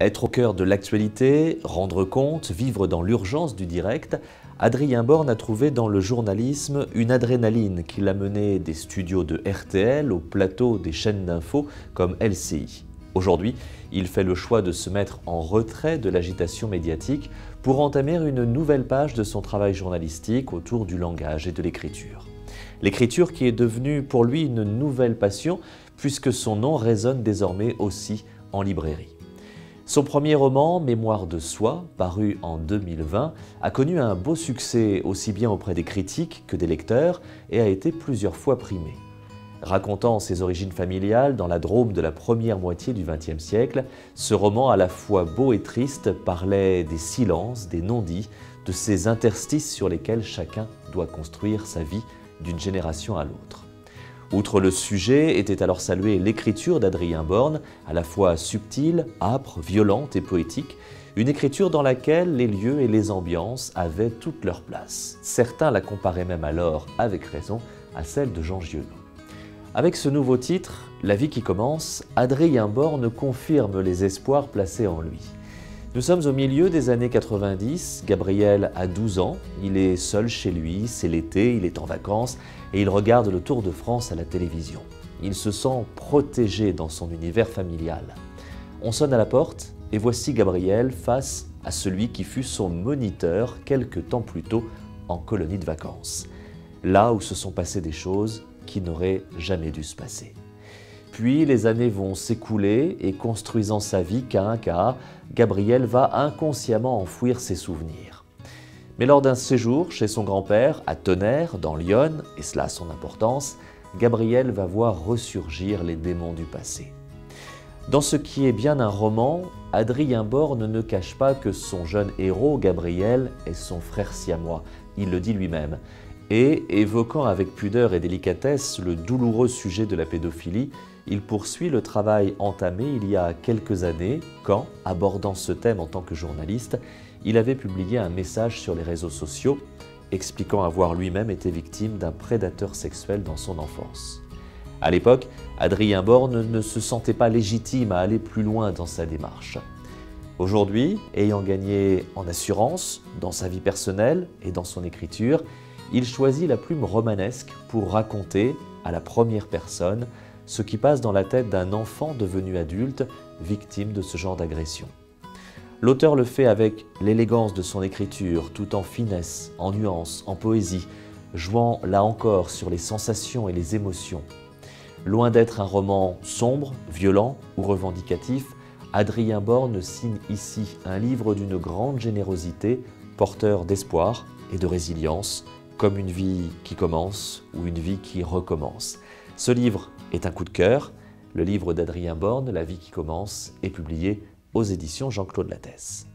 Être au cœur de l'actualité, rendre compte, vivre dans l'urgence du direct, Adrien Borne a trouvé dans le journalisme une adrénaline qui l'a mené des studios de RTL au plateau des chaînes d'infos comme LCI. Aujourd'hui, il fait le choix de se mettre en retrait de l'agitation médiatique pour entamer une nouvelle page de son travail journalistique autour du langage et de l'écriture. L'écriture qui est devenue pour lui une nouvelle passion puisque son nom résonne désormais aussi en librairie. Son premier roman, Mémoire de soi, paru en 2020, a connu un beau succès aussi bien auprès des critiques que des lecteurs et a été plusieurs fois primé. Racontant ses origines familiales dans la Drôme de la première moitié du XXe siècle, ce roman à la fois beau et triste parlait des silences, des non-dits, de ces interstices sur lesquels chacun doit construire sa vie d'une génération à l'autre. Outre le sujet, était alors saluée l'écriture d'Adrien Borne, à la fois subtile, âpre, violente et poétique, une écriture dans laquelle les lieux et les ambiances avaient toute leur place. Certains la comparaient même alors, avec raison, à celle de Jean Giono. Avec ce nouveau titre, La vie qui commence, Adrien Borne confirme les espoirs placés en lui. Nous sommes au milieu des années 90, Gabriel a 12 ans, il est seul chez lui, c'est l'été, il est en vacances et il regarde le Tour de France à la télévision. Il se sent protégé dans son univers familial. On sonne à la porte et voici Gabriel face à celui qui fut son moniteur quelque temps plus tôt en colonie de vacances. Là où se sont passées des choses qui n'auraient jamais dû se passer. Puis les années vont s'écouler et construisant sa vie cas un cas, Gabriel va inconsciemment enfouir ses souvenirs. Mais lors d'un séjour chez son grand-père, à Tonnerre, dans l'Yonne, et cela a son importance, Gabriel va voir ressurgir les démons du passé. Dans ce qui est bien un roman, Adrien Borne ne cache pas que son jeune héros, Gabriel, est son frère siamois, il le dit lui-même. Et, évoquant avec pudeur et délicatesse le douloureux sujet de la pédophilie, il poursuit le travail entamé il y a quelques années quand, abordant ce thème en tant que journaliste, il avait publié un message sur les réseaux sociaux expliquant avoir lui-même été victime d'un prédateur sexuel dans son enfance. À l'époque, Adrien Borne ne se sentait pas légitime à aller plus loin dans sa démarche. Aujourd'hui, ayant gagné en assurance, dans sa vie personnelle et dans son écriture, il choisit la plume romanesque pour raconter, à la première personne, ce qui passe dans la tête d'un enfant devenu adulte, victime de ce genre d'agression. L'auteur le fait avec l'élégance de son écriture, tout en finesse, en nuances, en poésie, jouant là encore sur les sensations et les émotions. Loin d'être un roman sombre, violent ou revendicatif, Adrien Borne signe ici un livre d'une grande générosité, porteur d'espoir et de résilience, comme une vie qui commence ou une vie qui recommence. Ce livre est un coup de cœur. Le livre d'Adrien Borne, La vie qui commence, est publié aux éditions Jean-Claude Lattès.